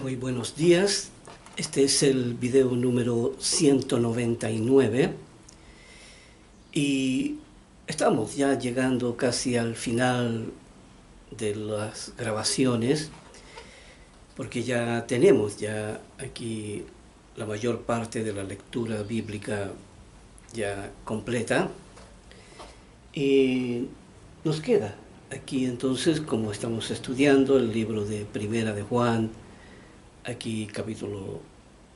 Muy buenos días. Este es el video número 199 y estamos ya llegando casi al final de las grabaciones porque ya tenemos aquí la mayor parte de la lectura bíblica ya completa y nos queda aquí entonces, como estamos estudiando el libro de Primera de Juan, aquí capítulo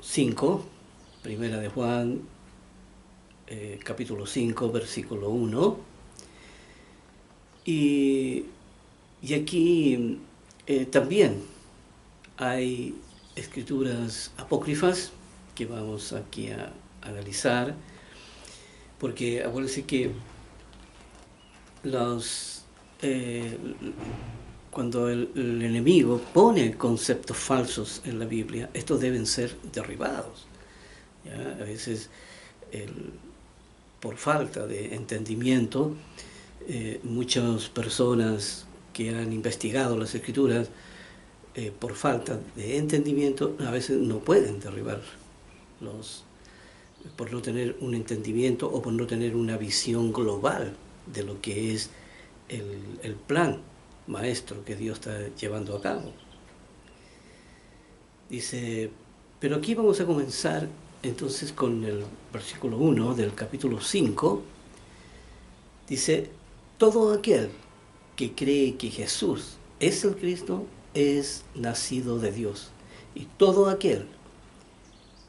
5, Primera de Juan, capítulo 5, versículo 1. Y aquí también hay escrituras apócrifas que vamos aquí a analizar, porque acuérdense que cuando el enemigo pone conceptos falsos en la Biblia, estos deben ser derribados. ¿Ya? A veces, por falta de entendimiento, muchas personas que han investigado las Escrituras, por falta de entendimiento, a veces no pueden derribar por no tener un entendimiento o por no tener una visión global de lo que es el plan maestro que Dios está llevando a cabo. Dice, pero aquí vamos a comenzar entonces con el versículo 1 del capítulo 5. Dice, todo aquel que cree que Jesús es el Cristo es nacido de Dios. Y todo aquel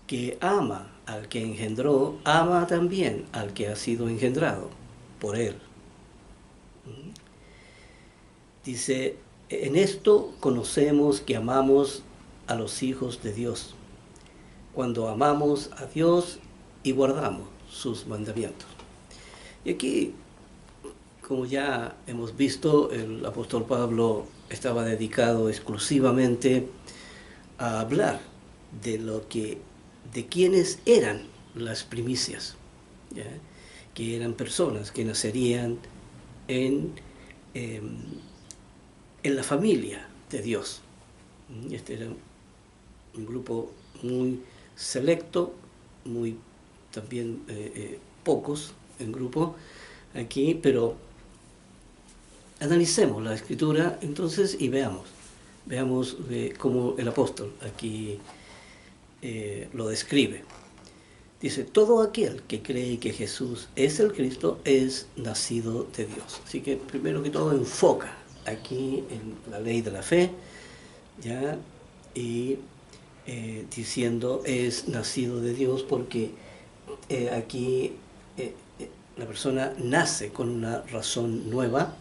que ama al que engendró, ama también al que ha sido engendrado por él. Dice, en esto conocemos que amamos a los hijos de Dios, cuando amamos a Dios y guardamos sus mandamientos. Y aquí, como ya hemos visto, el apóstol Pablo estaba dedicado exclusivamente a hablar de quiénes eran las primicias, ¿ya? Que eran personas que nacerían en la familia de Dios. Este era un grupo muy selecto, muy también pocos en grupo aquí, pero analicemos la Escritura entonces y veamos cómo el apóstol aquí lo describe. Dice, todo aquel que cree que Jesús es el Cristo es nacido de Dios. Así que primero que todo enfoca aquí en la ley de la fe, ¿ya? Y diciendo es nacido de Dios porque aquí la persona nace con una razón nueva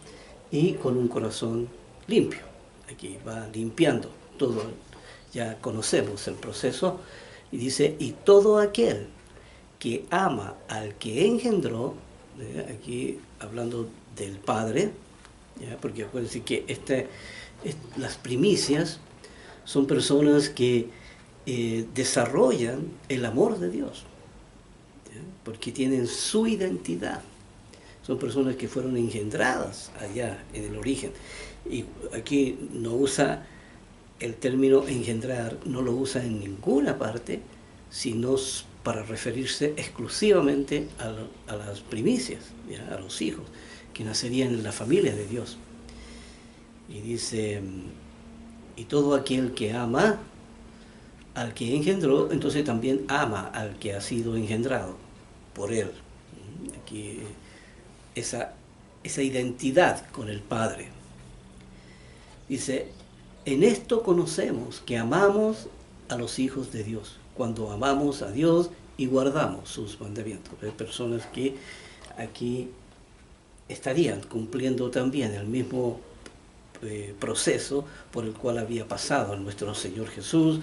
y con un corazón limpio. Aquí va limpiando todo, ya conocemos el proceso, y dice, y todo aquel que ama al que engendró, aquí hablando del Padre, ¿ya? Porque acuérdense que las primicias son personas que desarrollan el amor de Dios, ¿ya? Porque tienen su identidad. Son personas que fueron engendradas allá en el origen. Y aquí no usa el término engendrar, no lo usa en ninguna parte, sino para referirse exclusivamente a las primicias, ¿ya? A los hijos que nacerían en la familia de Dios. Y dice, y todo aquel que ama al que engendró, entonces también ama al que ha sido engendrado por él. Aquí esa identidad con el Padre. Dice, en esto conocemos que amamos a los hijos de Dios, cuando amamos a Dios y guardamos sus mandamientos. Hay personas que aquí estarían cumpliendo también el mismo proceso por el cual había pasado nuestro Señor Jesús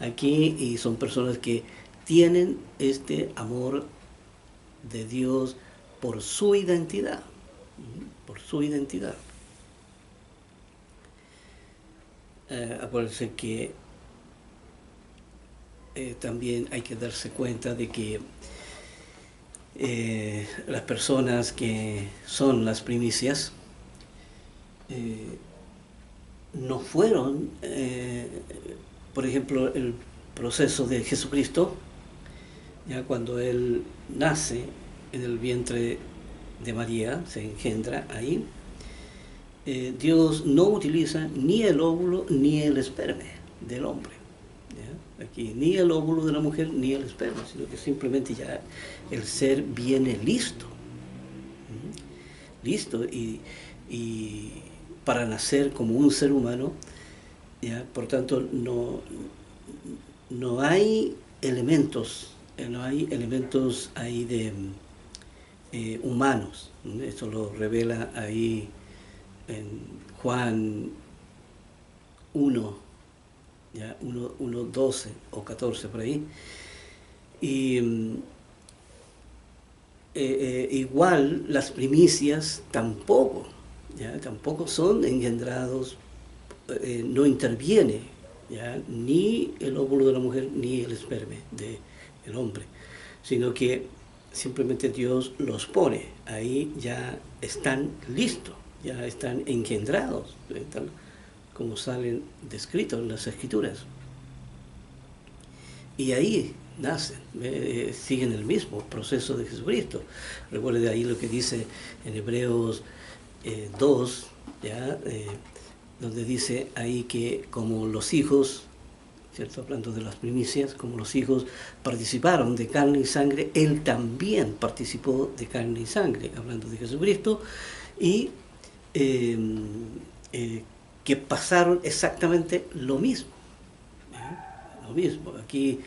aquí, y son personas que tienen este amor de Dios por su identidad, por su identidad. Acuérdense que también hay que darse cuenta de que las personas que son las primicias no fueron por ejemplo, el proceso de Jesucristo, ya cuando Él nace en el vientre de María, se engendra ahí, Dios no utiliza ni el óvulo ni el esperma del hombre. ¿Ya? Aquí ni el óvulo de la mujer ni el esperma, sino que simplemente ya el ser viene listo. Listo y para nacer como un ser humano, ¿ya? Por tanto no hay elementos, ahí de humanos. Esto lo revela ahí en Juan 1, ¿ya? 1, 12 o 14 por ahí. Y igual las primicias tampoco, ¿ya? Tampoco son engendrados, no interviene, ¿ya? Ni el óvulo de la mujer ni el esperma del hombre, sino que simplemente Dios los pone, ahí ya están listos, ya están engendrados, tal como salen descritos en las Escrituras. Y ahí nacen, siguen el mismo proceso de Jesucristo. Recuerde ahí lo que dice en Hebreos 2, ¿ya? Donde dice ahí que como los hijos, ¿cierto? Hablando de las primicias, como los hijos participaron de carne y sangre, Él también participó de carne y sangre, hablando de Jesucristo, y que pasaron exactamente lo mismo. Lo mismo. Aquí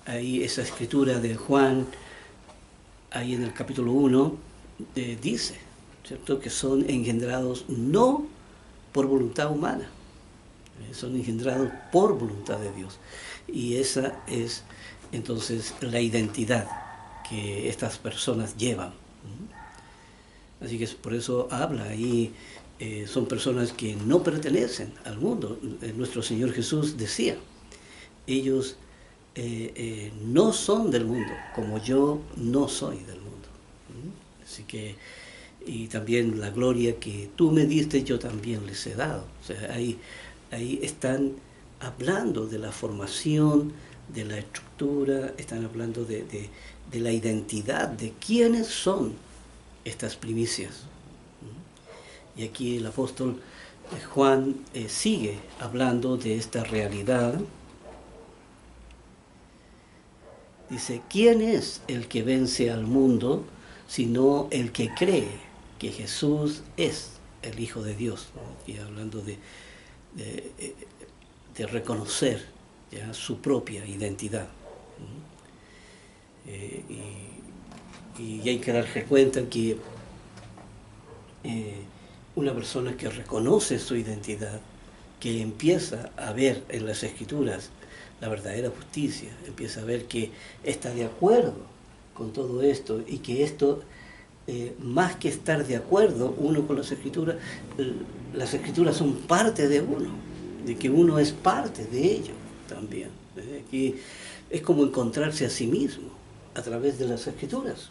ahí esa escritura de Juan, ahí en el capítulo 1, dice, ¿cierto?, que son engendrados no por voluntad humana, son engendrados por voluntad de Dios. Y esa es entonces la identidad que estas personas llevan. Así que por eso habla ahí, son personas que no pertenecen al mundo. Nuestro Señor Jesús decía, ellos no son del mundo, como yo no soy del mundo. Así que, y también la gloria que tú me diste, yo también les he dado. O sea, ahí están hablando de la formación, de la estructura, están hablando de la identidad, de quiénes son estas primicias. Y aquí el apóstol Juan sigue hablando de esta realidad. Dice, ¿quién es el que vence al mundo sino el que cree que Jesús es el Hijo de Dios? Y hablando de reconocer, ¿ya?, su propia identidad. Y hay que darse cuenta que una persona que reconoce su identidad, que empieza a ver en las Escrituras la verdadera justicia, empieza a ver que está de acuerdo con todo esto y que esto, más que estar de acuerdo uno con las Escrituras son parte de uno, de que uno es parte de ello también. Aquí es como encontrarse a sí mismo a través de las Escrituras.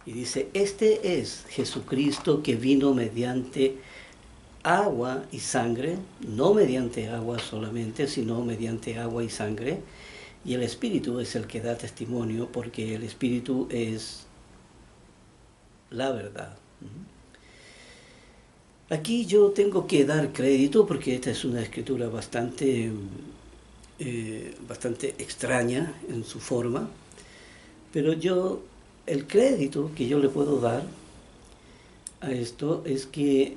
Y dice, este es Jesucristo que vino mediante agua y sangre, no mediante agua solamente, sino mediante agua y sangre, y el Espíritu es el que da testimonio, porque el Espíritu es la verdad. Aquí yo tengo que dar crédito, porque esta es una escritura bastante extraña en su forma, pero el crédito que yo le puedo dar a esto es que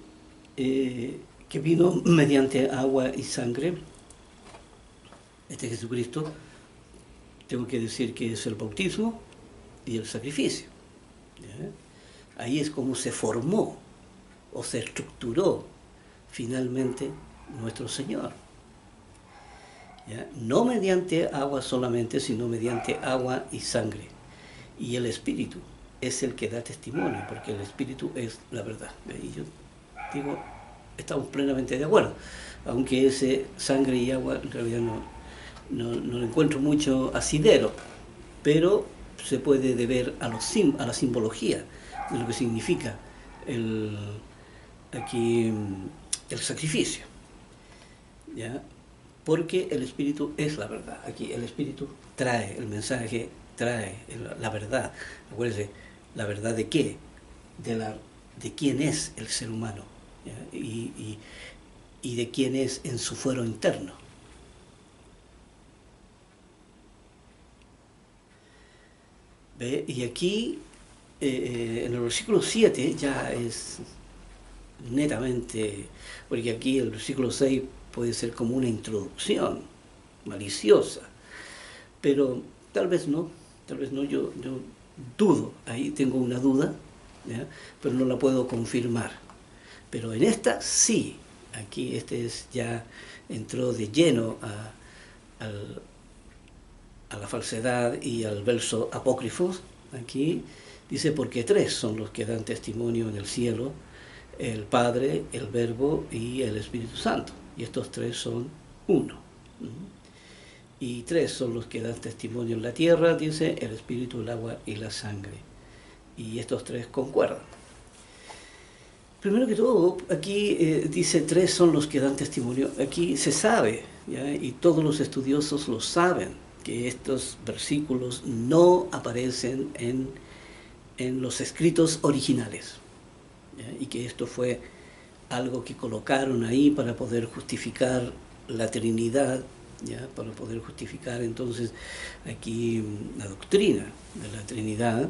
vino mediante agua y sangre. Este Jesucristo, tengo que decir que es el bautismo y el sacrificio. ¿Ya? Ahí es como se formó o se estructuró finalmente nuestro Señor. ¿Ya? No mediante agua solamente, sino mediante agua y sangre. Y el Espíritu es el que da testimonio, porque el Espíritu es la verdad. Y yo digo, estamos plenamente de acuerdo, aunque ese sangre y agua en realidad no encuentro mucho asidero, pero se puede deber a la simbología de lo que significa aquí el sacrificio, ¿ya? Porque el Espíritu es la verdad. Aquí el Espíritu trae el mensaje, trae la verdad. Acuérdense, ¿la verdad de qué? De quién es el ser humano, ¿ya? Y de quién es en su fuero interno. ¿Ve? Y aquí, en el versículo 7, ya es netamente, porque aquí el versículo 6 puede ser como una introducción maliciosa, pero tal vez no, yo dudo, ahí tengo una duda, ¿ya? Pero no la puedo confirmar. Pero en esta sí, aquí ya entró de lleno a la falsedad y al verso apócrifo. Aquí dice, porque tres son los que dan testimonio en el cielo: el Padre, el Verbo y el Espíritu Santo. Y estos tres son uno. Y tres son los que dan testimonio en la tierra, dice: el Espíritu, el agua y la sangre. Y estos tres concuerdan. Primero que todo, aquí dice tres son los que dan testimonio. Aquí se sabe, ¿ya? Y todos los estudiosos lo saben, que estos versículos no aparecen en los escritos originales, ¿ya? Y que esto fue algo que colocaron ahí para poder justificar la Trinidad, ¿ya? Para poder justificar entonces aquí la doctrina de la Trinidad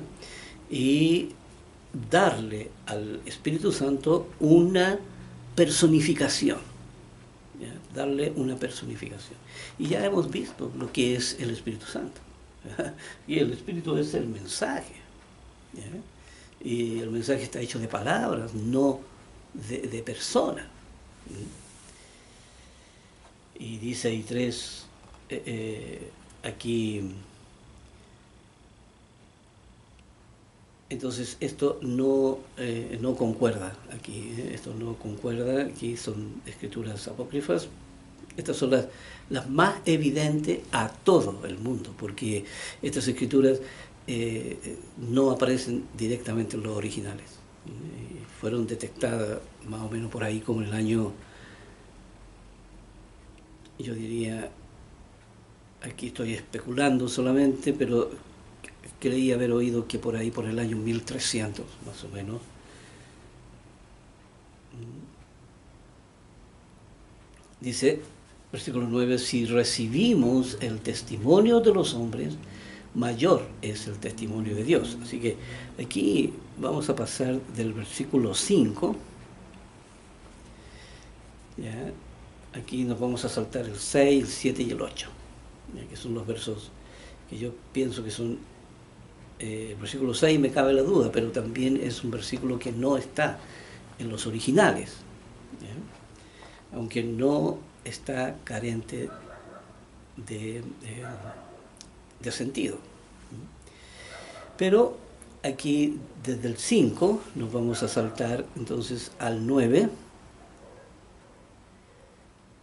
y darle al Espíritu Santo una personificación, ¿ya? Darle una personificación. Y ya hemos visto lo que es el Espíritu Santo, ¿ya? Y el Espíritu es el mensaje, ¿ya? Y el mensaje está hecho de palabras, no de persona. Y dice ahí tres, aquí. Entonces esto no concuerda aquí, esto no concuerda, aquí son escrituras apócrifas. Estas son las más evidentes a todo el mundo, porque estas escrituras no aparecen directamente en los originales. Fueron detectadas más o menos por ahí como en el año, yo diría, aquí estoy especulando solamente, pero creí haber oído que por ahí, por el año 1300, más o menos. Dice, versículo 9, si recibimos el testimonio de los hombres, mayor es el testimonio de Dios. Así que aquí vamos a pasar del versículo 5, ¿ya? Aquí nos vamos a saltar el 6, el 7 y el 8, ¿ya? Que son los versos que yo pienso que son... el versículo 6 me cabe la duda, pero también es un versículo que no está en los originales, ¿ya? Aunque no está carente de sentido. Pero aquí desde el 5 nos vamos a saltar entonces al 9.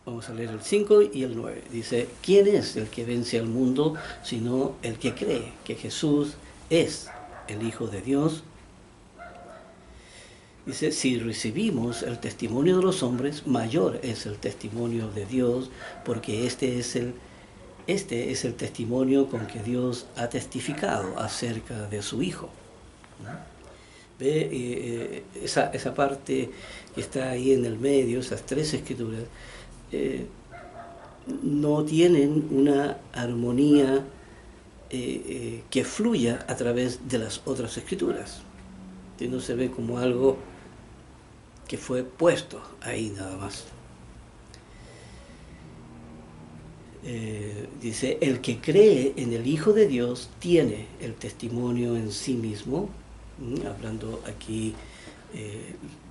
Vamos a leer el 5 y el 9. Dice, ¿quién es el que vence al mundo sino el que cree que Jesús es el Hijo de Dios? Dice, si recibimos el testimonio de los hombres, mayor es el testimonio de Dios, porque este es el testimonio con que Dios ha testificado acerca de su Hijo. ¿Ve? Esa parte que está ahí en el medio, esas tres escrituras, no tienen una armonía que fluya a través de las otras escrituras. No se ve como algo que fue puesto ahí nada más. Dice, el que cree en el Hijo de Dios tiene el testimonio en sí mismo, hablando aquí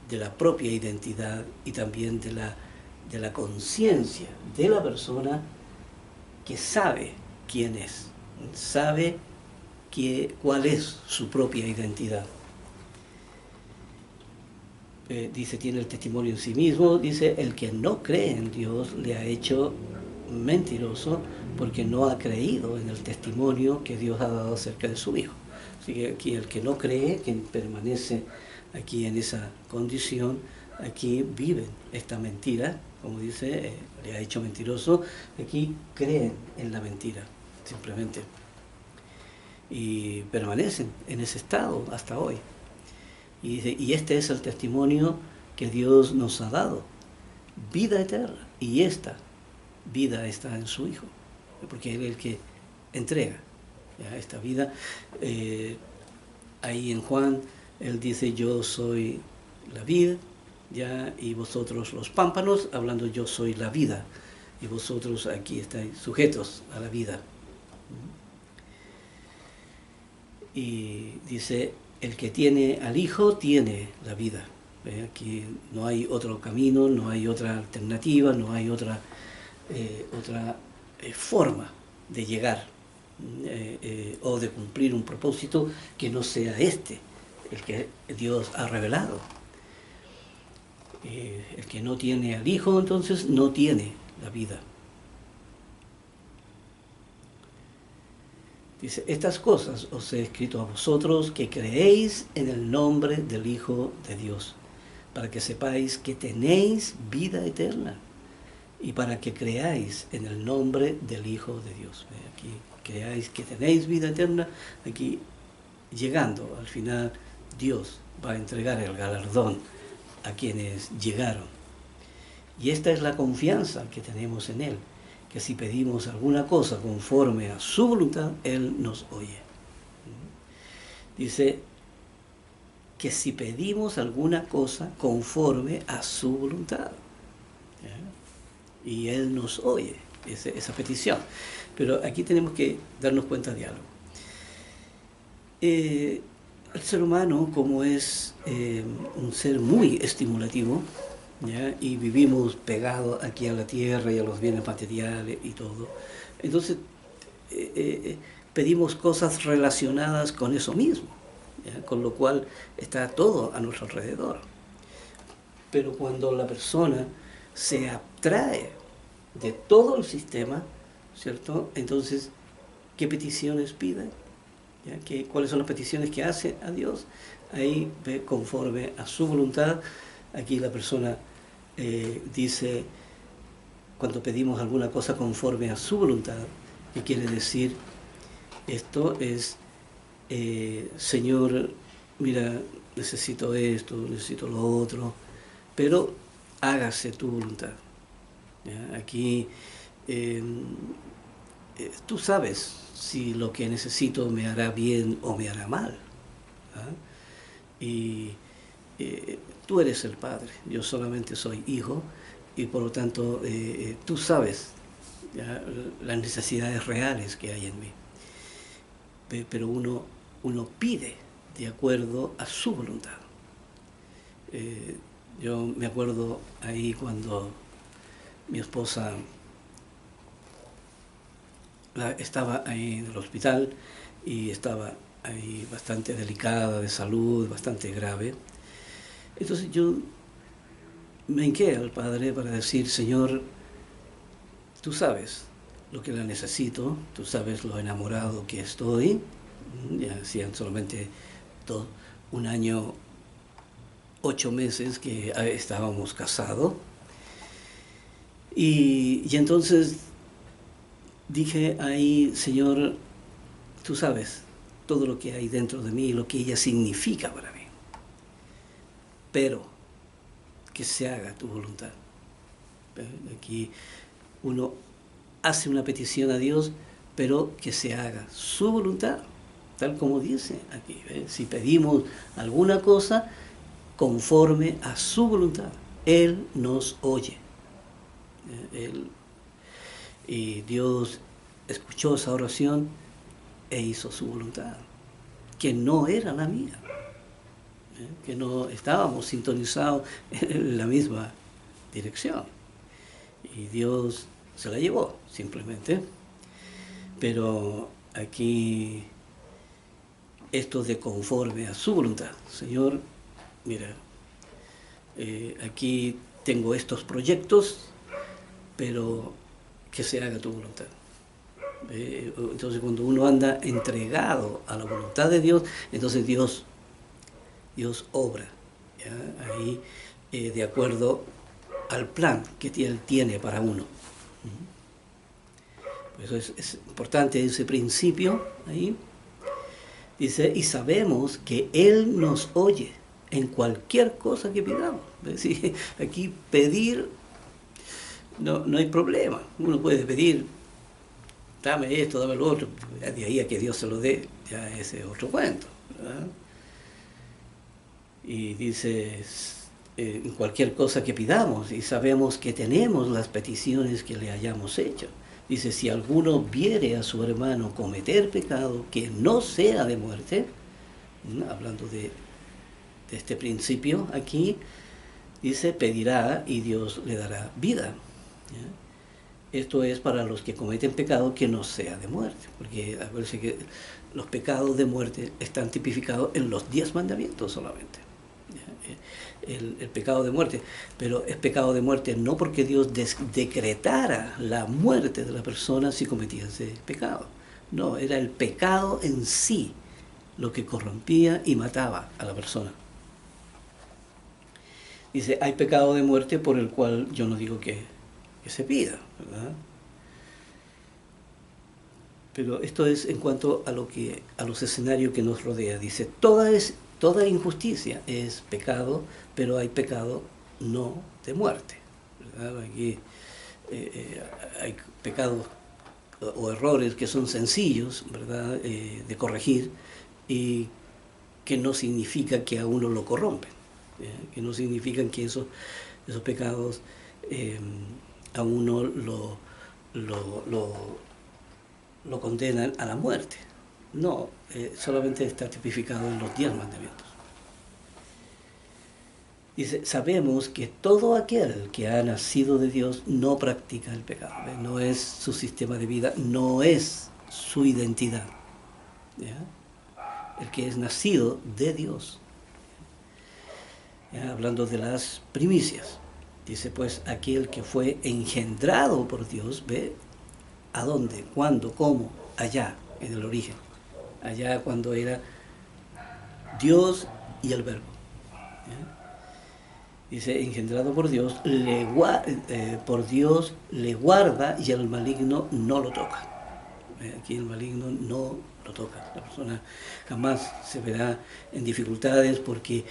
de la propia identidad y también de la conciencia de la persona que sabe quién es, sabe cuál es su propia identidad. Dice, tiene el testimonio en sí mismo. Dice, el que no cree en Dios le ha hecho mentiroso, porque no ha creído en el testimonio que Dios ha dado acerca de su Hijo. Así que aquí el que no cree, quien permanece aquí en esa condición, aquí viven esta mentira, como dice, le ha hecho mentiroso, aquí creen en la mentira, simplemente. Y permanecen en ese estado hasta hoy. Y dice, y este es el testimonio que Dios nos ha dado, vida eterna, y esta vida está en su Hijo, porque Él es el que entrega, ¿ya?, esta vida. Ahí en Juan, Él dice, yo soy la vid, ¿ya?, y vosotros los pámpanos, hablando yo soy la vida, y vosotros aquí estáis sujetos a la vida. Y dice, el que tiene al Hijo tiene la vida. Aquí no hay otro camino, no hay otra alternativa, no hay otra forma de llegar o de cumplir un propósito que no sea este, el que Dios ha revelado. El que no tiene al Hijo, entonces, no tiene la vida. Dice, estas cosas os he escrito a vosotros que creéis en el nombre del Hijo de Dios, para que sepáis que tenéis vida eterna y para que creáis en el nombre del Hijo de Dios. Aquí creáis que tenéis vida eterna, aquí llegando al final Dios va a entregar el galardón a quienes llegaron. Y esta es la confianza que tenemos en Él, que si pedimos alguna cosa conforme a su voluntad, Él nos oye. Dice que si pedimos alguna cosa conforme a su voluntad, ¿ya?, y Él nos oye esa petición. Pero aquí tenemos que darnos cuenta de algo. El ser humano, como es un ser muy estimulativo, ¿ya?, y vivimos pegados aquí a la tierra y a los bienes materiales y todo, entonces pedimos cosas relacionadas con eso mismo, ¿ya?, con lo cual está todo a nuestro alrededor. Pero cuando la persona se abstrae de todo el sistema, ¿cierto?, entonces, ¿qué peticiones pide? ¿Ya? ¿Cuáles son las peticiones que hace a Dios? Ahí ve conforme a su voluntad. Aquí la persona dice, cuando pedimos alguna cosa conforme a su voluntad, ¿qué quiere decir? Esto es, Señor, mira, necesito esto, necesito lo otro, pero hágase tu voluntad. ¿Ya? Aquí tú sabes si lo que necesito me hará bien o me hará mal. ¿Ah? Y tú eres el Padre, yo solamente soy hijo, y por lo tanto tú sabes, ¿ya?, las necesidades reales que hay en mí. Pero uno pide de acuerdo a su voluntad. Yo me acuerdo ahí cuando mi esposa estaba ahí en el hospital y estaba ahí bastante delicada de salud, bastante grave. Entonces yo me hinqué al Padre para decir, Señor, tú sabes lo que la necesito, tú sabes lo enamorado que estoy. Ya hacían solamente un año, 8 meses que estábamos casados. Y entonces dije ahí, Señor, tú sabes todo lo que hay dentro de mí, lo que ella significa para mí. Pero que se haga tu voluntad. Aquí uno hace una petición a Dios, pero que se haga su voluntad, tal como dice aquí. Si pedimos alguna cosa conforme a su voluntad, Él nos oye. Y Dios escuchó esa oración e hizo su voluntad, que no era la mía, que no estábamos sintonizados en la misma dirección. Y Dios se la llevó, simplemente. Pero aquí, esto de conforme a su voluntad. Señor, mira, aquí tengo estos proyectos, pero que se haga tu voluntad. Entonces, cuando uno anda entregado a la voluntad de Dios, entonces Dios obra, ¿ya? Ahí de acuerdo al plan que Él tiene para uno. Por eso es importante ese principio ahí. Dice, y sabemos que Él nos oye en cualquier cosa que pidamos. Es decir, aquí pedir no hay problema. Uno puede pedir, dame esto, dame lo otro. De ahí a que Dios se lo dé, ya ese es otro cuento, ¿verdad? Y dice, en cualquier cosa que pidamos, y sabemos que tenemos las peticiones que le hayamos hecho. Dice, si alguno viere a su hermano cometer pecado que no sea de muerte, hablando de este principio aquí, dice, pedirá y Dios le dará vida. ¿Ya? Esto es para los que cometen pecado que no sea de muerte, porque acuérdense que los pecados de muerte están tipificados en los 10 mandamientos solamente. El pecado de muerte, pero es pecado de muerte no porque Dios decretara la muerte de la persona si cometía ese pecado. No, era el pecado en sí lo que corrompía y mataba a la persona. Dice, hay pecado de muerte por el cual yo no digo que se pida, ¿verdad? Pero esto es en cuanto a los escenarios que nos rodea. Dice, toda injusticia es pecado, pero hay pecado no de muerte, ¿verdad? Aquí hay pecados o errores que son sencillos, ¿verdad? De corregir, y que no significa que a uno lo corrompen, que no significan que esos pecados a uno lo condenan a la muerte. No, solamente está tipificado en los 10 mandamientos. Dice, sabemos que todo aquel que ha nacido de Dios no practica el pecado. No es su sistema de vida, no es su identidad. ¿Ya? El que es nacido de Dios. ¿Ya? Hablando de las primicias. Dice, pues, aquel que fue engendrado por Dios, ¿ve? ¿A dónde? ¿Cuándo? ¿Cómo? Allá, en el origen. Allá cuando era Dios y el Verbo. ¿Ya? Dice, engendrado por Dios le guarda y el maligno no lo toca. Aquí el maligno no lo toca. La persona jamás se verá en dificultades porque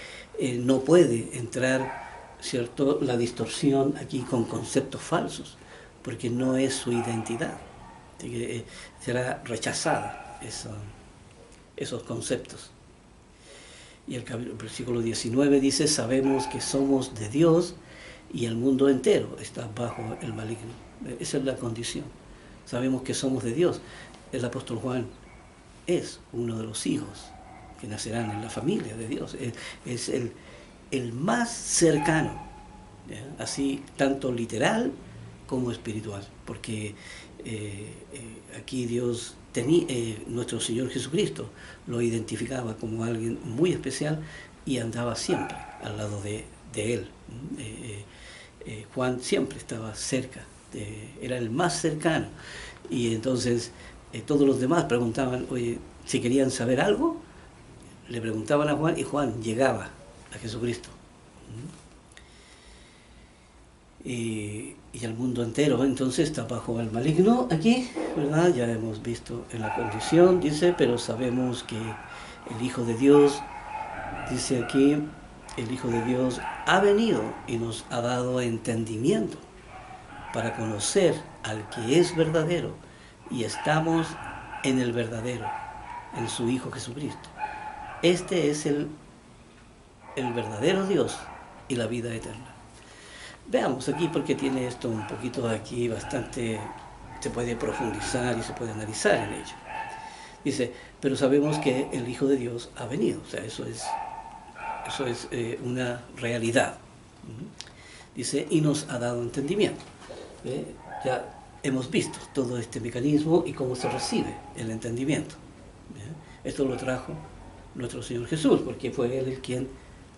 no puede entrar, ¿cierto?, la distorsión aquí con conceptos falsos, porque no es su identidad. Así que será rechazada esos conceptos. Y el versículo 19 dice, sabemos que somos de Dios y el mundo entero está bajo el maligno. Esa es la condición. Sabemos que somos de Dios. El apóstol Juan es uno de los hijos que nacerán en la familia de Dios. Es el más cercano, ¿ya? Así tanto literal como espiritual, porque aquí Dios nuestro Señor Jesucristo lo identificaba como alguien muy especial y andaba siempre al lado de él. Juan siempre estaba cerca, era el más cercano, y entonces todos los demás preguntaban, oye, si querían saber algo, le preguntaban a Juan y Juan llegaba a Jesucristo. Y el mundo entero entonces está bajo el maligno aquí, ¿verdad? Ya hemos visto en la condición, dice, pero sabemos que el Hijo de Dios, dice aquí, el Hijo de Dios ha venido y nos ha dado entendimiento para conocer al que es verdadero, y estamos en el verdadero, en su Hijo Jesucristo. Este es el verdadero Dios y la vida eterna. Veamos aquí porque tiene esto un poquito aquí bastante, se puede profundizar y se puede analizar en ello. Dice, pero sabemos que el Hijo de Dios ha venido, o sea, eso es una realidad. Dice, y nos ha dado entendimiento. Ya hemos visto todo este mecanismo y cómo se recibe el entendimiento. Esto lo trajo nuestro Señor Jesús, porque fue Él el quien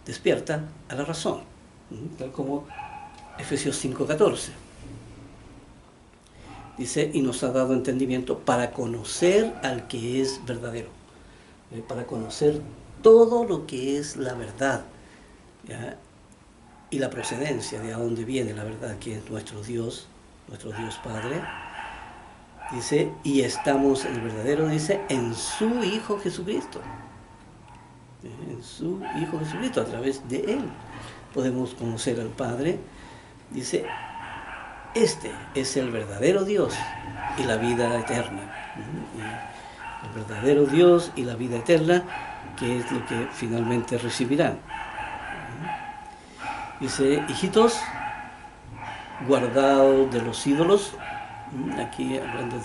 despierta a la razón, tal como Efesios 5:14. Dice, y nos ha dado entendimiento para conocer al que es verdadero, para conocer todo lo que es la verdad, ¿ya? y la procedencia de a dónde viene la verdad, que es nuestro Dios Padre. Dice, y estamos, el verdadero dice, en su Hijo Jesucristo. En su Hijo Jesucristo, a través de Él podemos conocer al Padre. Dice, este es el verdadero Dios y la vida eterna. Y el verdadero Dios y la vida eterna, que es lo que finalmente recibirán. Dice, hijitos, guardaos de los ídolos, aquí hablando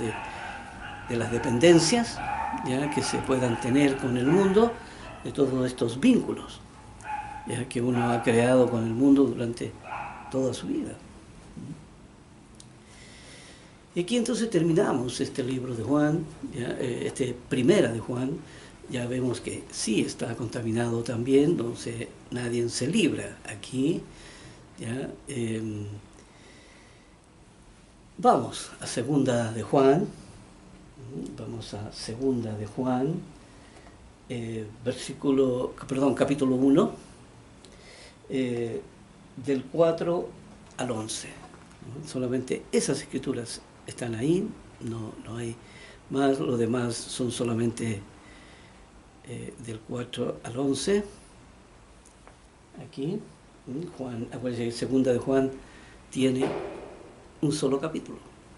de las dependencias, ya que se puedan tener con el mundo, de todos estos vínculos, ya que uno ha creado con el mundo durante toda su vida. Y aquí entonces terminamos este libro de Juan, ya, primera de Juan. Ya vemos que sí está contaminado también, entonces nadie se libra aquí. ¿Ya? Vamos a segunda de Juan, capítulo 1, del 4 al 11. Solamente esas escrituras están ahí, no hay más, lo demás son solamente del 4 al 11. Aquí, Juan, acuérdense que segunda de Juan tiene un solo capítulo,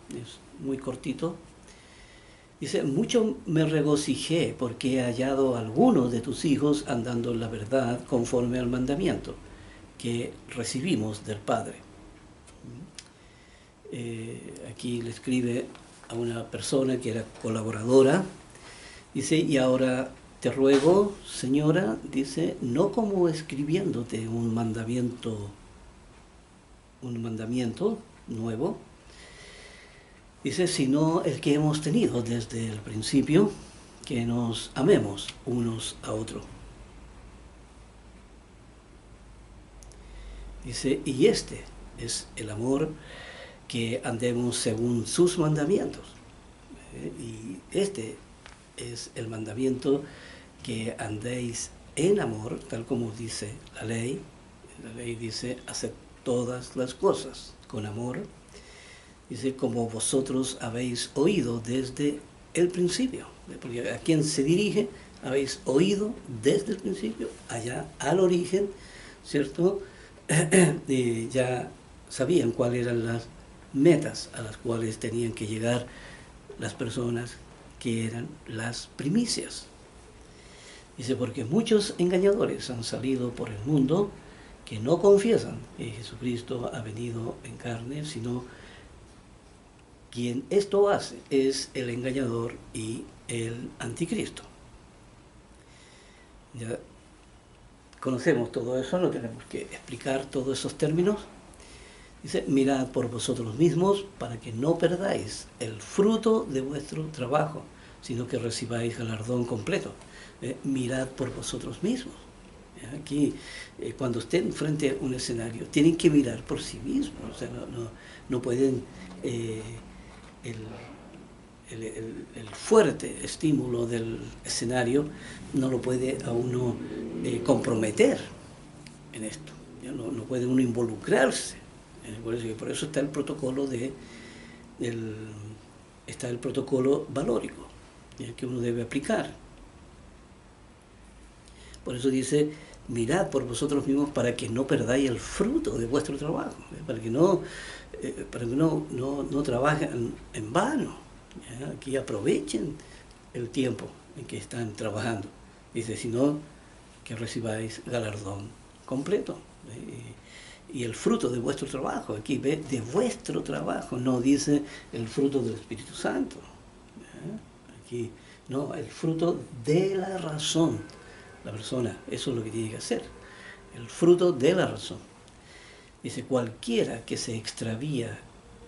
es muy cortito. Dice, mucho me regocijé porque he hallado a algunos de tus hijos andando en la verdad conforme al mandamiento que recibimos del Padre. Aquí le escribe a una persona que era colaboradora, dice, y ahora te ruego, señora, dice, no como escribiéndote un mandamiento nuevo, dice, sino el que hemos tenido desde el principio, que nos amemos unos a otros. Dice, y este es el amor, que andemos según sus mandamientos. Y este es el mandamiento, que andéis en amor, tal como dice la ley. La ley dice, haced todas las cosas con amor. Dice, como vosotros habéis oído desde el principio. Porque a quien se dirige, habéis oído desde el principio, allá al origen, ¿cierto? Ya sabían cuáles eran las metas a las cuales tenían que llegar las personas que eran las primicias. Dice, porque muchos engañadores han salido por el mundo que no confiesan que Jesucristo ha venido en carne, sino quien esto hace es el engañador y el anticristo. Ya conocemos todo eso, no tenemos que explicar todos esos términos. Dice, mirad por vosotros mismos para que no perdáis el fruto de vuestro trabajo, sino que recibáis galardón completo. Mirad por vosotros mismos. Aquí, cuando estén frente a un escenario, tienen que mirar por sí mismos. O sea, no pueden... el fuerte estímulo del escenario no lo puede a uno comprometer en esto. No puede uno involucrarse. Por eso está el protocolo está el protocolo valórico, que uno debe aplicar. Por eso dice, mirad por vosotros mismos para que no perdáis el fruto de vuestro trabajo, para que no trabajen en vano. Aquí aprovechen el tiempo en que están trabajando. Dice, sino que recibáis galardón completo. Y el fruto de vuestro trabajo, aquí ve, de vuestro trabajo, no dice el fruto del Espíritu Santo. Aquí, no, el fruto de la razón. La persona, eso es lo que tiene que hacer. El fruto de la razón. Dice, cualquiera que se extravía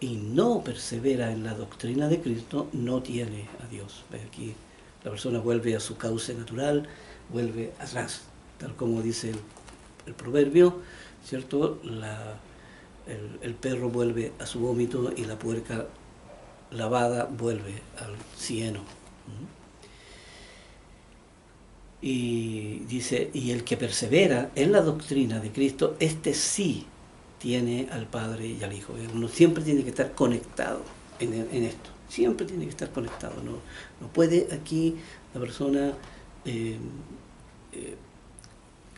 y no persevera en la doctrina de Cristo, no tiene a Dios. Aquí la persona vuelve a su cauce natural, vuelve atrás, tal como dice el proverbio, ¿cierto? El perro vuelve a su vómito y la puerca lavada vuelve al cieno. Y dice, y el que persevera en la doctrina de Cristo, este sí tiene al Padre y al Hijo. Uno siempre tiene que estar conectado en esto, siempre tiene que estar conectado. No puede aquí la persona, eh, eh,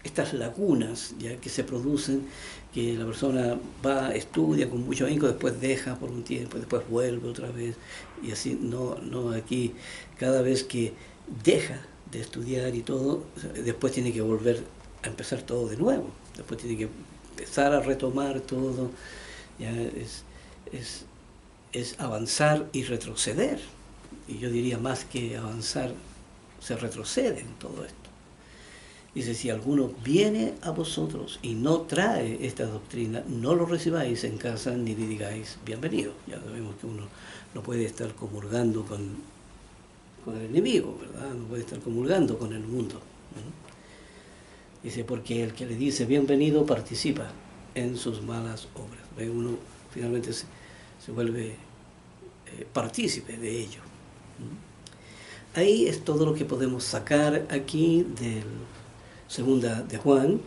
estas lagunas ya que se producen, que la persona va, estudia con mucho ahínco, después deja por un tiempo, después vuelve otra vez, y así, no aquí, cada vez que deja de estudiar y todo, después tiene que volver a empezar todo de nuevo, después tiene que empezar a retomar todo, ya es avanzar y retroceder, y yo diría más que avanzar, se retrocede en todo esto. Dice, si alguno viene a vosotros y no trae esta doctrina, no lo recibáis en casa ni le digáis bienvenido. Ya sabemos que uno no puede estar comulgando con el enemigo, ¿verdad? No puede estar comulgando con el mundo, ¿no? Dice, porque el que le dice bienvenido participa en sus malas obras. Uno finalmente se vuelve partícipe de ello. Ahí es todo lo que podemos sacar aquí del Segunda de Juan,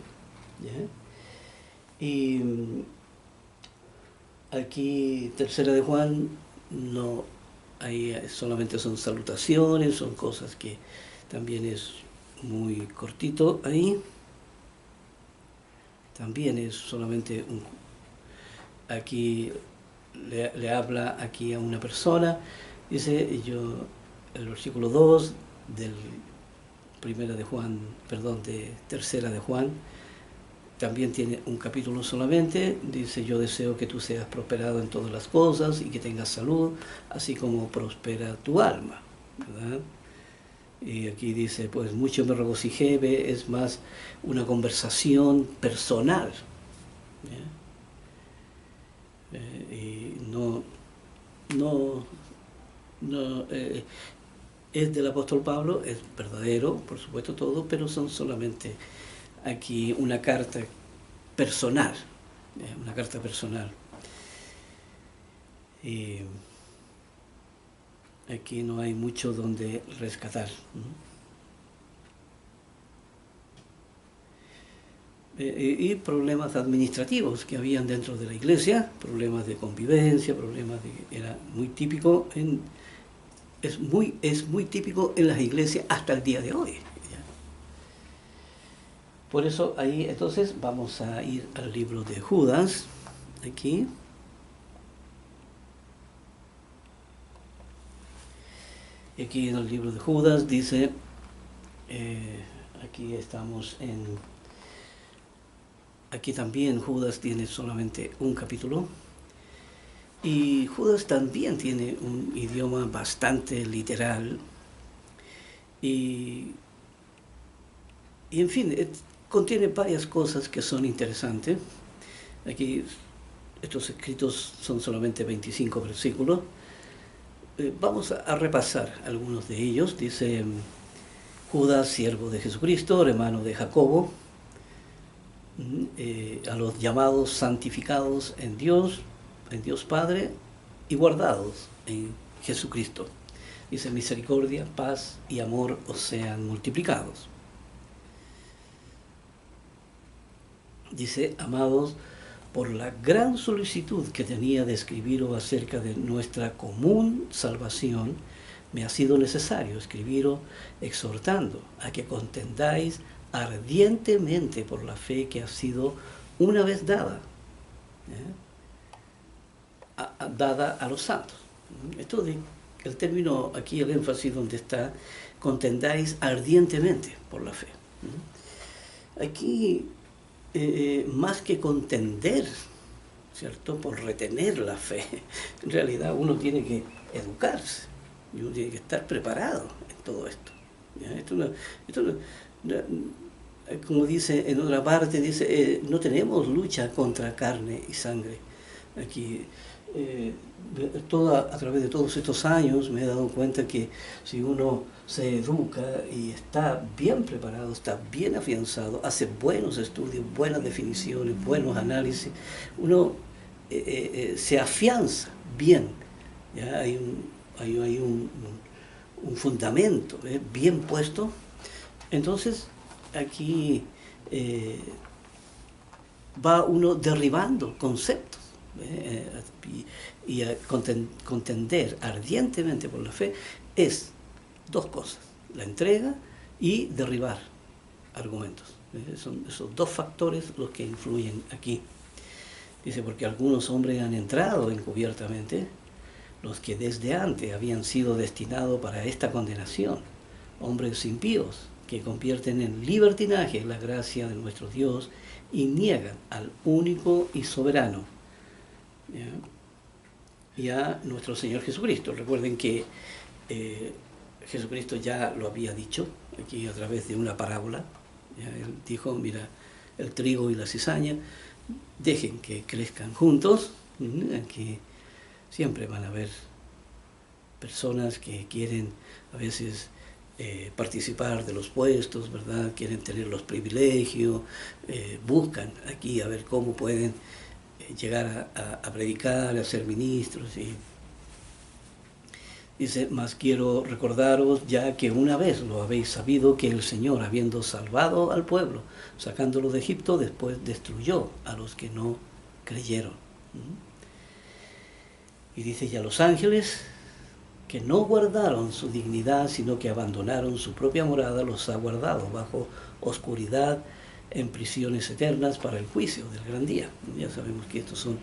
¿ya? Y aquí Tercera de Juan, no, ahí solamente son salutaciones, son cosas que también es muy cortito ahí. También es solamente aquí le habla aquí a una persona, dice yo, el versículo 2 del Primera de Juan, perdón, de Tercera de Juan, también tiene un capítulo solamente, dice, yo deseo que tú seas prosperado en todas las cosas y que tengas salud, así como prospera tu alma, ¿verdad? Y aquí dice, pues mucho me regocijé, es más una conversación personal, y es del apóstol Pablo, es verdadero, por supuesto todo, pero son solamente aquí una carta personal, una carta personal. Y aquí no hay mucho donde rescatar. Y problemas administrativos que habían dentro de la iglesia, problemas de convivencia, era muy típico es muy típico en las iglesias hasta el día de hoy. ¿Ya? Por eso ahí entonces vamos a ir al libro de Judas, aquí. Y aquí en el libro de Judas dice, aquí estamos aquí también Judas tiene solamente un capítulo, y Judas también tiene un idioma bastante literal, y en fin, contiene varias cosas que son interesantes. Aquí estos escritos son solamente 25 versículos. Vamos a repasar algunos de ellos. Dice, Judas, siervo de Jesucristo, hermano de Jacobo, a los llamados santificados en Dios Padre y guardados en Jesucristo. Dice, misericordia, paz y amor os sean multiplicados. Dice, amados, por la gran solicitud que tenía de escribiros acerca de nuestra común salvación, me ha sido necesario escribiros exhortando a que contendáis ardientemente por la fe que ha sido una vez dada, dada a los santos. Esto el término aquí, el énfasis donde está, contendáis ardientemente por la fe. Aquí, más que contender, ¿cierto?, por retener la fe, en realidad uno tiene que educarse, y uno tiene que estar preparado en todo esto. Como dice en otra parte, dice, no tenemos lucha contra carne y sangre. Aquí, a través de todos estos años me he dado cuenta que si uno se educa y está bien preparado, está bien afianzado, hace buenos estudios, buenas definiciones, buenos análisis, uno se afianza bien, ¿ya? Hay un fundamento bien puesto, Entonces, aquí va uno derribando conceptos y a contender ardientemente por la fe es dos cosas, la entrega y derribar argumentos. Son esos dos factores los que influyen aquí. Dice, porque algunos hombres han entrado encubiertamente, los que desde antes habían sido destinados para esta condenación, hombres impíos que convierten en libertinaje la gracia de nuestro Dios y niegan al único y soberano, y a nuestro Señor Jesucristo. Recuerden que Jesucristo ya lo había dicho aquí a través de una parábola. Él dijo, mira, el trigo y la cizaña, dejen que crezcan juntos. Aquí siempre van a haber personas que quieren a veces participar de los puestos, ¿verdad? Quieren tener los privilegios, buscan aquí a ver cómo pueden llegar a predicar, a ser ministros. Y dice, mas quiero recordaros ya que una vez lo habéis sabido, que el Señor, habiendo salvado al pueblo, sacándolo de Egipto, después destruyó a los que no creyeron. Y dice, y a los ángeles que no guardaron su dignidad, sino que abandonaron su propia morada, los ha guardado bajo oscuridad en prisiones eternas para el juicio del gran día. Ya sabemos que estos son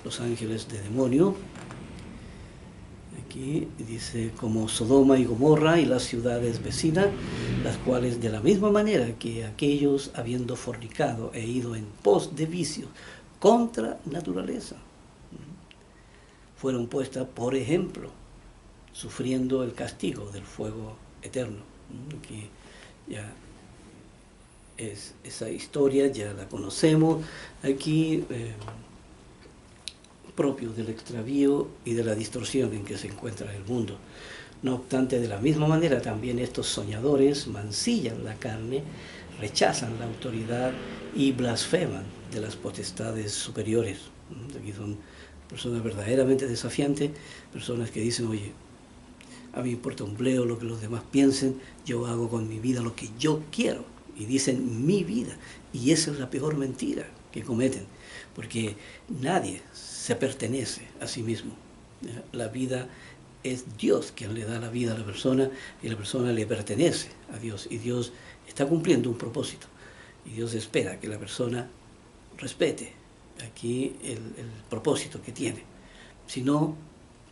los ángeles de demonio. Aquí dice, como Sodoma y Gomorra y las ciudades vecinas, las cuales de la misma manera que aquellos, habiendo fornicado e ido en pos de vicios contra naturaleza, fueron puestas por ejemplo, sufriendo el castigo del fuego eterno. Aquí ya esa historia ya la conocemos, aquí propio del extravío y de la distorsión en que se encuentra el mundo. No obstante, de la misma manera también estos soñadores mancillan la carne, rechazan la autoridad y blasfeman de las potestades superiores. Aquí son personas verdaderamente desafiantes, personas que dicen, oye, a mí me importa un bledo lo que los demás piensen, yo hago con mi vida lo que yo quiero, y dicen mi vida, y esa es la peor mentira que cometen, porque nadie se pertenece a sí mismo. La vida es Dios quien le da la vida a la persona, y la persona le pertenece a Dios, y Dios está cumpliendo un propósito, y Dios espera que la persona respete aquí el propósito que tiene, si no,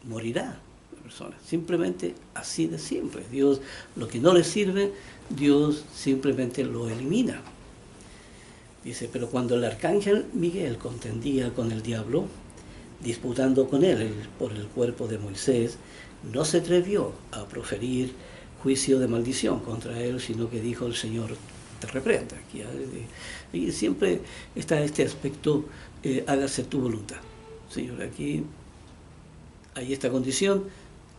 morirá la persona, simplemente así de simple. Dios, lo que no le sirve, Dios simplemente lo elimina. Dice, pero cuando el arcángel Miguel contendía con el diablo, disputando con él por el cuerpo de Moisés, no se atrevió a proferir juicio de maldición contra él, sino que dijo, el Señor te reprenda. Y siempre está este aspecto, hágase tu voluntad. Señor, aquí hay esta condición,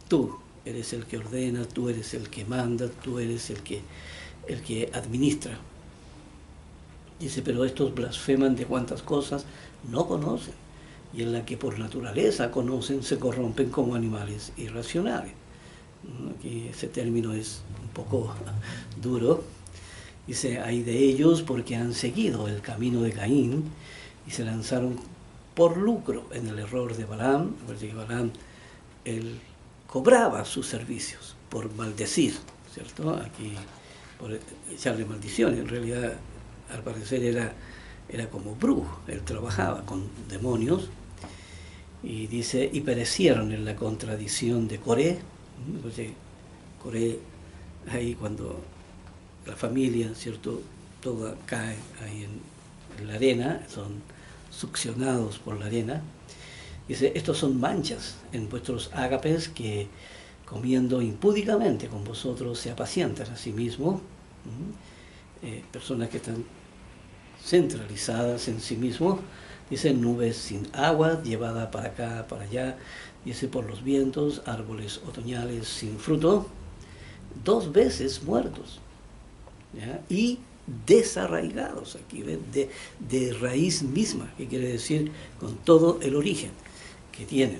tú eres el que ordena, tú eres el que manda, tú eres el que administra. Dice, pero estos blasfeman de cuantas cosas no conocen, y en la que por naturaleza conocen se corrompen como animales irracionales. Aquí ese término es un poco duro. Dice, hay de ellos porque han seguido el camino de Caín y se lanzaron por lucro en el error de Balaam. Porque Balaam, él cobraba sus servicios por maldecir, ¿cierto? Aquí, por echarle maldiciones. En realidad, al parecer era como brujo, él trabajaba con demonios. Y dice, y perecieron en la contradicción de Coré. Entonces, Coré, ahí cuando la familia, ¿cierto?, toda cae ahí en la arena, son succionados por la arena. Dice, estos son manchas en vuestros ágapes que comiendo impúdicamente con vosotros se apacientan a sí mismos. Personas que están centralizadas en sí mismos. Dice, nubes sin agua, llevada para acá, para allá. Dice, por los vientos, árboles otoñales sin fruto, 2 veces muertos, ¿ya? Y desarraigados, aquí ven, de raíz misma, que quiere decir con todo el origen que tienen.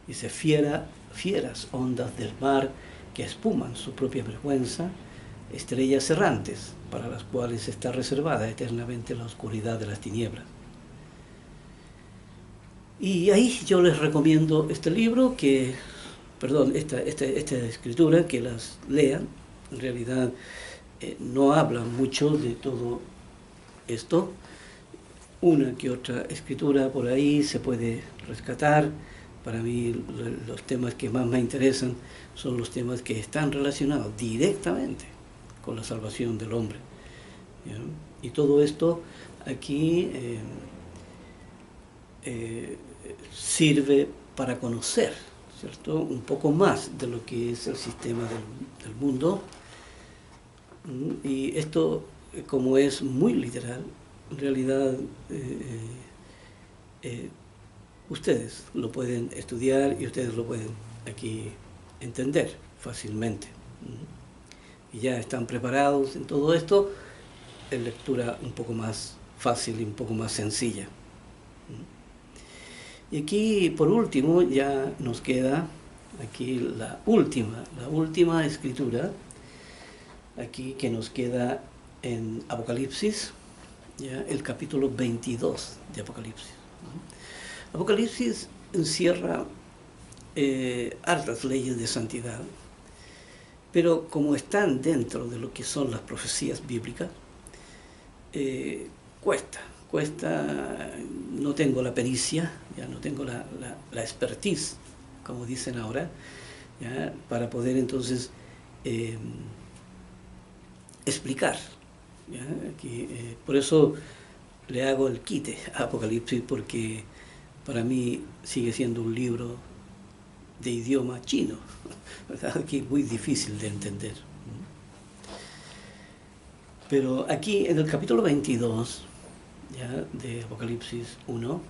Dice, fiera fieras ondas del mar que espuman su propia vergüenza, estrellas errantes para las cuales está reservada eternamente la oscuridad de las tinieblas. Y ahí yo les recomiendo este libro, esta escritura, que las lean. En realidad no habla mucho de todo esto. Una que otra escritura por ahí se puede rescatar. Para mí los temas que más me interesan son los temas que están relacionados directamente con la salvación del hombre. ¿Ya? Y todo esto aquí sirve para conocer, ¿cierto?, un poco más de lo que es el sistema del mundo. Y esto, como es muy literal, en realidad ustedes lo pueden estudiar y ustedes lo pueden aquí entender fácilmente. Y ya están preparados en todo esto, en lectura un poco más fácil y un poco más sencilla. Y aquí, por último, ya nos queda aquí la última escritura, aquí que nos queda en Apocalipsis, ¿ya? El capítulo 22 de Apocalipsis. Apocalipsis encierra hartas leyes de santidad, pero como están dentro de lo que son las profecías bíblicas, cuesta, no tengo la pericia, ya no tengo la expertise, como dicen ahora, ¿ya?, para poder entonces explicar. ¿Ya? Aquí, por eso le hago el quite a Apocalipsis, porque para mí sigue siendo un libro de idioma chino, ¿verdad? Que es muy difícil de entender. Pero aquí en el capítulo 22, ¿ya?, de Apocalipsis 1,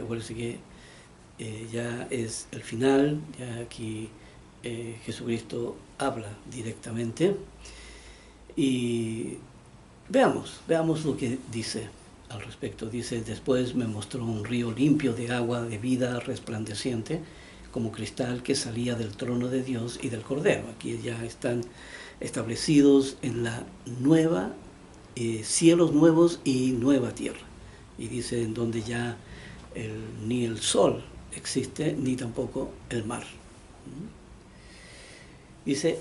acuérdense que ya es el final, ya aquí Jesucristo habla directamente, y veamos lo que dice al respecto. Dice: después me mostró un río limpio de agua de vida resplandeciente como cristal que salía del trono de Dios y del Cordero. Aquí ya están establecidos en la nueva, cielos nuevos y nueva tierra. Y dice en donde ya ni el sol existe, ni tampoco el mar. Dice: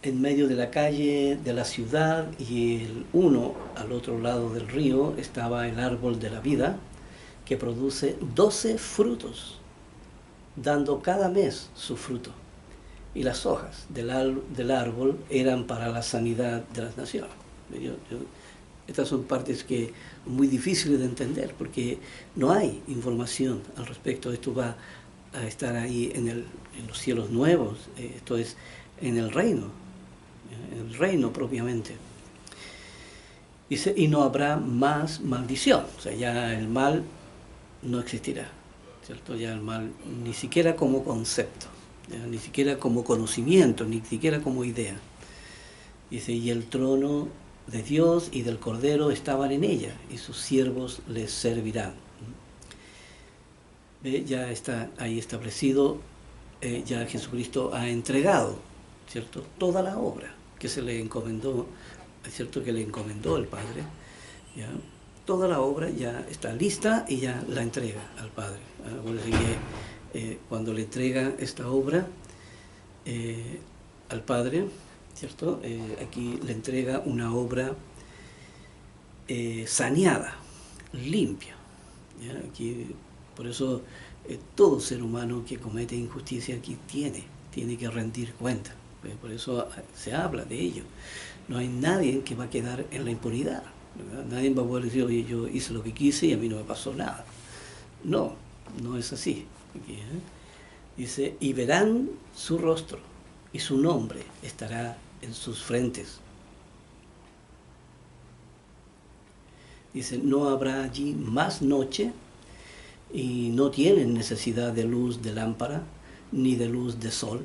en medio de la calle de la ciudad y uno al otro lado del río estaba el árbol de la vida, que produce 12 frutos, dando cada mes su fruto. Y las hojas del árbol eran para la sanidad de las naciones. Estas son partes que muy difíciles de entender, porque no hay información al respecto. Esto va a estar ahí en los cielos nuevos, esto es en el reino propiamente. Dice: y no habrá más maldición. O sea, ya el mal no existirá, ¿cierto? Ya el mal, ni siquiera como concepto, ¿ya?, ni siquiera como conocimiento, ni siquiera como idea. Dice: y el trono de Dios y del Cordero estaban en ella, y sus siervos les servirán. Ya está ahí establecido, ya Jesucristo ha entregado, ¿cierto?, toda la obra que se le encomendó, ¿cierto?, que le encomendó el Padre, ¿ya? Toda la obra ya está lista y ya la entrega al Padre. Acuérdense que cuando le entrega esta obra al Padre, ¿cierto?, aquí le entrega una obra saneada, limpia, ¿ya? Aquí, por eso todo ser humano que comete injusticia aquí tiene que rendir cuenta. Por eso se habla de ello. No hay nadie que va a quedar en la impunidad, ¿verdad? Nadie va a poder decir: oye, yo hice lo que quise y a mí no me pasó nada. No es así. Aquí, dice: y verán su rostro, y su nombre estará en sus frentes. Dice: no habrá allí más noche, y no tienen necesidad de luz de lámpara, ni de luz de sol.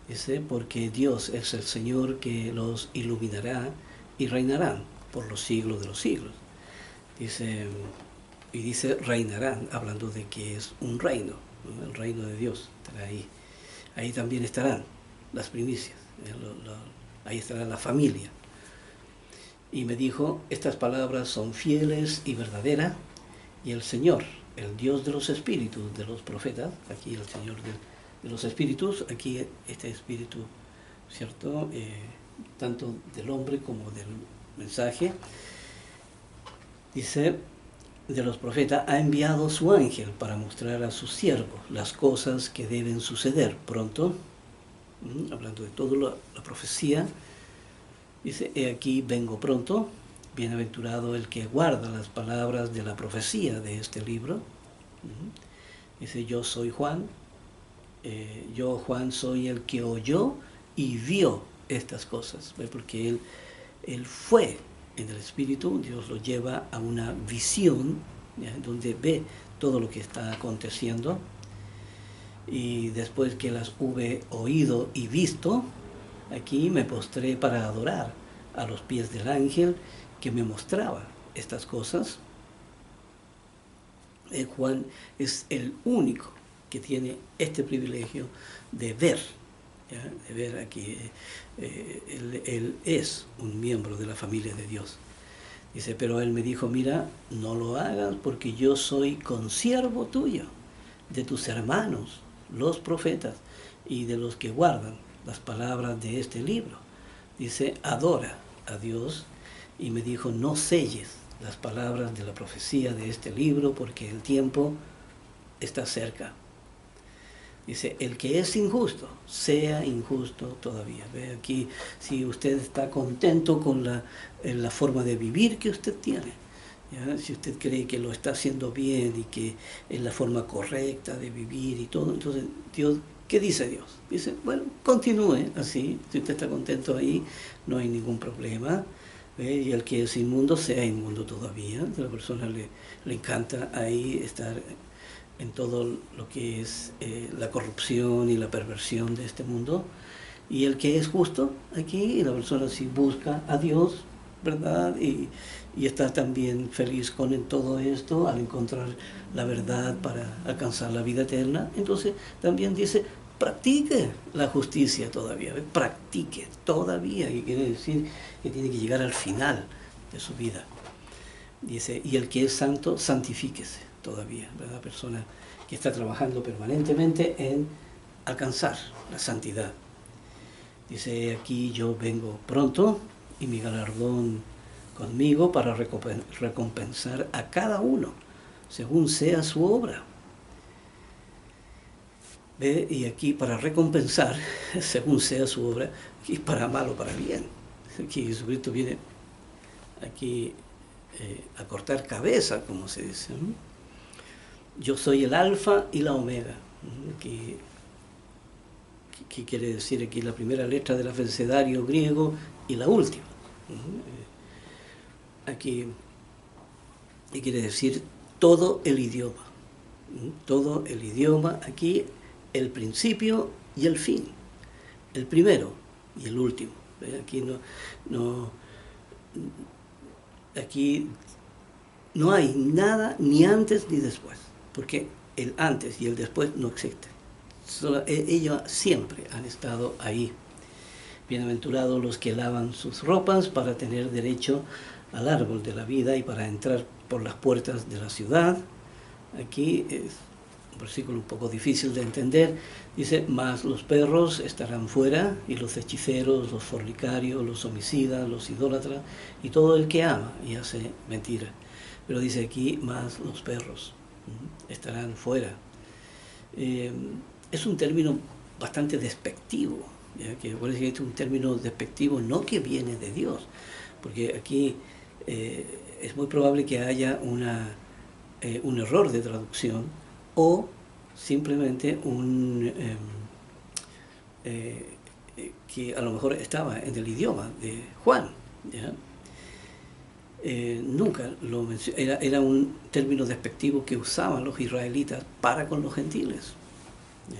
Dice: porque Dios es el Señor que los iluminará, y reinarán por los siglos de los siglos. Dice, y dice reinarán, hablando de que es un reino, ¿no? El reino de Dios estará ahí. ahí también estarán las primicias, ahí estará la familia. Y me dijo, estas palabras son fieles y verdaderas, y el Señor, el Dios de los espíritus, de los profetas, aquí el Señor de los espíritus, aquí este espíritu, ¿cierto? Tanto del hombre como del mensaje, dice, de los profetas, ha enviado su ángel para mostrar a sus siervos las cosas que deben suceder pronto, hablando de toda la profecía. Dice, he aquí vengo pronto, bienaventurado el que guarda las palabras de la profecía de este libro. Dice, yo soy Juan, yo Juan soy el que oyó y vio estas cosas, porque él fue en el Espíritu, Dios lo lleva a una visión, ¿ya?, donde ve todo lo que está aconteciendo, y después que las hube oído y visto, aquí me postré para adorar a los pies del ángel que me mostraba estas cosas. Juan es el único que tiene este privilegio de ver, ¿ya?, de ver aquí. Él es un miembro de la familia de Dios. Dice, pero él me dijo, mira, no lo hagas porque yo soy consiervo tuyo, de tus hermanos, los profetas, y de los que guardan las palabras de este libro. Dice, adora a Dios, y me dijo, no selles las palabras de la profecía de este libro porque el tiempo está cerca. Dice, el que es injusto, sea injusto todavía. Ve aquí, si usted está contento con la forma de vivir que usted tiene, ¿ya?, si usted cree que lo está haciendo bien y que es la forma correcta de vivir y todo, entonces Dios, ¿qué dice Dios? Dice, bueno, continúe así, si usted está contento ahí, no hay ningún problema. ¿Ve? Y el que es inmundo, sea inmundo todavía. A la persona le encanta ahí estar en todo lo que es la corrupción y la perversión de este mundo. Y el que es justo, aquí la persona sí busca a Dios, ¿verdad? Y está también feliz con todo esto al encontrar la verdad para alcanzar la vida eterna. Entonces también dice, practique la justicia todavía, ¿ves? Practique todavía, y quiere decir que tiene que llegar al final de su vida. Dice, y el que es santo, santifíquese todavía, ¿verdad? Persona que está trabajando permanentemente en alcanzar la santidad. Dice, aquí yo vengo pronto y mi galardón conmigo para recompensar a cada uno según sea su obra. ¿Ve? Y aquí para recompensar según sea su obra, aquí para mal o para bien. Aquí Jesucristo viene aquí a cortar cabeza, como se dice, ¿no? Yo soy el alfa y la omega. ¿Qué quiere decir aquí? La primera letra del abecedario griego y la última. Aquí quiere decir todo el idioma. Todo el idioma, aquí el principio y el fin. El primero y el último. Aquí no hay nada ni antes ni después, porque el antes y el después no existen. Ellos siempre han estado ahí. Bienaventurados los que lavan sus ropas para tener derecho al árbol de la vida y para entrar por las puertas de la ciudad. Aquí es un versículo un poco difícil de entender. Dice, mas los perros estarán fuera, y los hechiceros, los fornicarios, los homicidas, los idólatras, y todo el que ama y hace mentira. Pero dice aquí, más los perros estarán fuera. Es un término bastante despectivo, ¿ya? Que parece que es un término despectivo, no que viene de Dios, porque aquí es muy probable que haya un error de traducción o simplemente que a lo mejor estaba en el idioma de Juan, ¿ya? Nunca lo mencionó, era un término despectivo que usaban los israelitas para con los gentiles, ¿ya?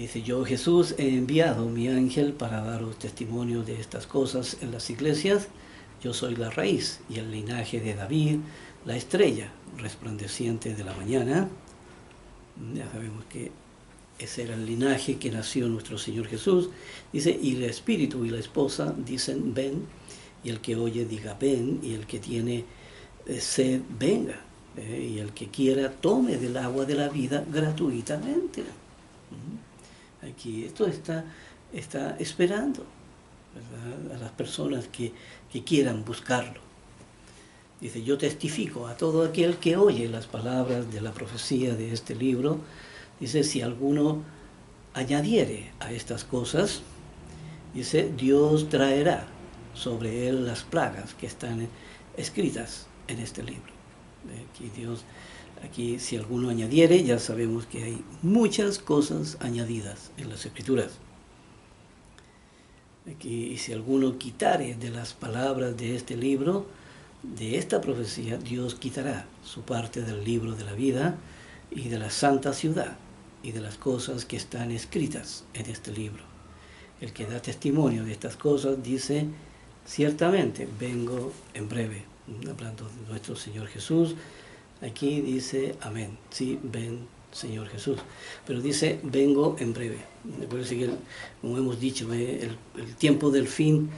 Dice, yo Jesús he enviado mi ángel para daros testimonio de estas cosas en las iglesias. Yo soy la raíz y el linaje de David, la estrella resplandeciente de la mañana. Ya sabemos que ese era el linaje que nació nuestro Señor Jesús. Dice, y el espíritu y la esposa dicen, ven, y el que oye diga, ven, y el que tiene sed, venga, y el que quiera tome del agua de la vida gratuitamente. Aquí esto está esperando, ¿verdad?, a las personas que quieran buscarlo. Dice, yo testifico a todo aquel que oye las palabras de la profecía de este libro. Dice, si alguno añadiere a estas cosas, dice, Dios traerá sobre él las plagas que están escritas en este libro. Aquí si alguno añadiere, ya sabemos que hay muchas cosas añadidas en las Escrituras. Aquí, y si alguno quitare de las palabras de este libro, de esta profecía, Dios quitará su parte del libro de la vida y de la santa ciudad y de las cosas que están escritas en este libro. El que da testimonio de estas cosas dice, ciertamente vengo en breve. Hablando de nuestro Señor Jesús, aquí dice, amén, sí, ven Señor Jesús, pero dice, vengo en breve. Recuerden que, como hemos dicho, el tiempo del fin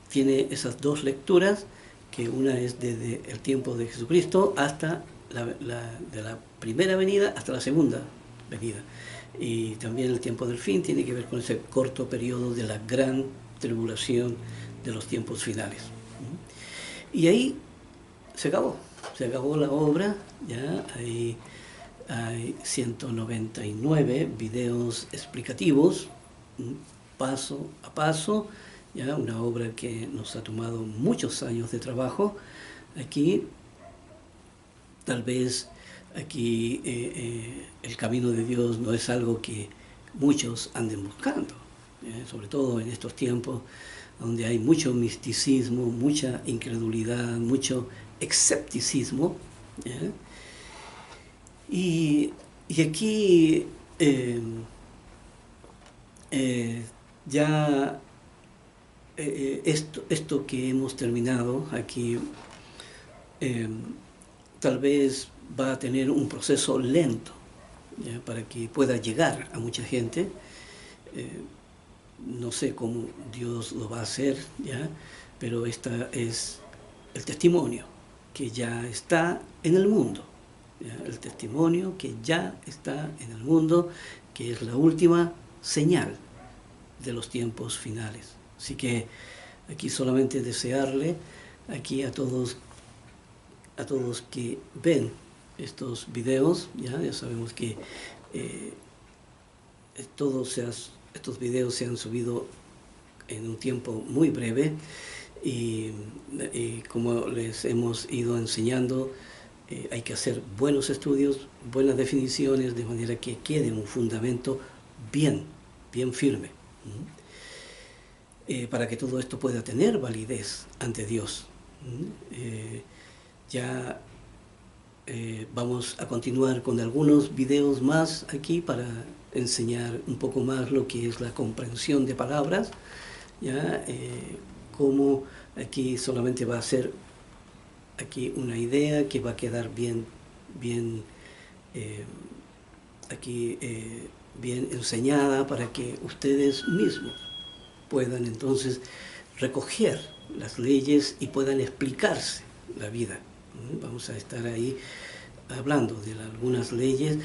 tiene esas dos lecturas, que una es desde el tiempo de Jesucristo hasta de la primera venida hasta la segunda venida. Y también el tiempo del fin tiene que ver con ese corto periodo de la gran tribulación de los tiempos finales. Y ahí se acabó la obra, ya hay 199 videos explicativos, paso a paso, ya una obra que nos ha tomado muchos años de trabajo. Aquí, tal vez, aquí el camino de Dios no es algo que muchos anden buscando, sobre todo en estos tiempos donde hay mucho misticismo, mucha incredulidad, mucho escepticismo. Y aquí ya esto que hemos terminado aquí tal vez va a tener un proceso lento, ¿ya?, para que pueda llegar a mucha gente. No sé cómo Dios lo va a hacer, ¿ya?, pero este es el testimonio que ya está en el mundo, ¿ya?, el testimonio que ya está en el mundo, que es la última señal de los tiempos finales. Así que aquí solamente desearle aquí a todos que ven estos videos, ya sabemos que estos videos se han subido en un tiempo muy breve y como les hemos ido enseñando, hay que hacer buenos estudios, buenas definiciones, de manera que quede un fundamento bien firme, para que todo esto pueda tener validez ante Dios. Ya vamos a continuar con algunos videos más aquí para enseñar un poco más lo que es la comprensión de palabras, ya como aquí solamente va a ser aquí una idea que va a quedar bien enseñada, para que ustedes mismos puedan entonces recoger las leyes y puedan explicarse la vida. Vamos a estar ahí hablando de algunas leyes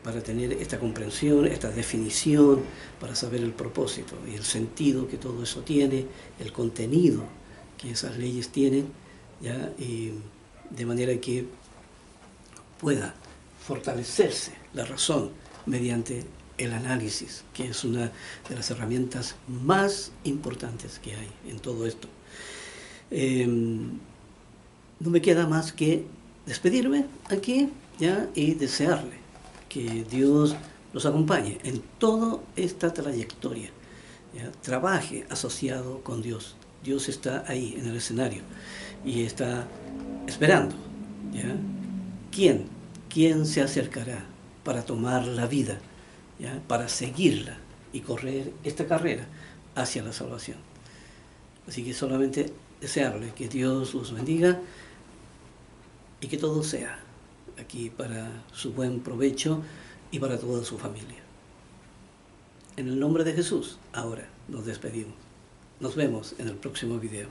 para tener esta comprensión, esta definición, para saber el propósito y el sentido que todo eso tiene, el contenido que esas leyes tienen, ¿ya? Y de manera que pueda fortalecerse la razón mediante el análisis, que es una de las herramientas más importantes que hay en todo esto. No me queda más que despedirme aquí, ¿ya?, y desearle que Dios los acompañe en toda esta trayectoria, ¿ya? Trabaje asociado con Dios. Dios está ahí en el escenario y está esperando, ¿ya? ¿Quién se acercará para tomar la vida, ¿ya?, para seguirla y correr esta carrera hacia la salvación? Así que solamente desearle que Dios los bendiga y que todo sea aquí para su buen provecho y para toda su familia. En el nombre de Jesús, ahora nos despedimos. Nos vemos en el próximo video.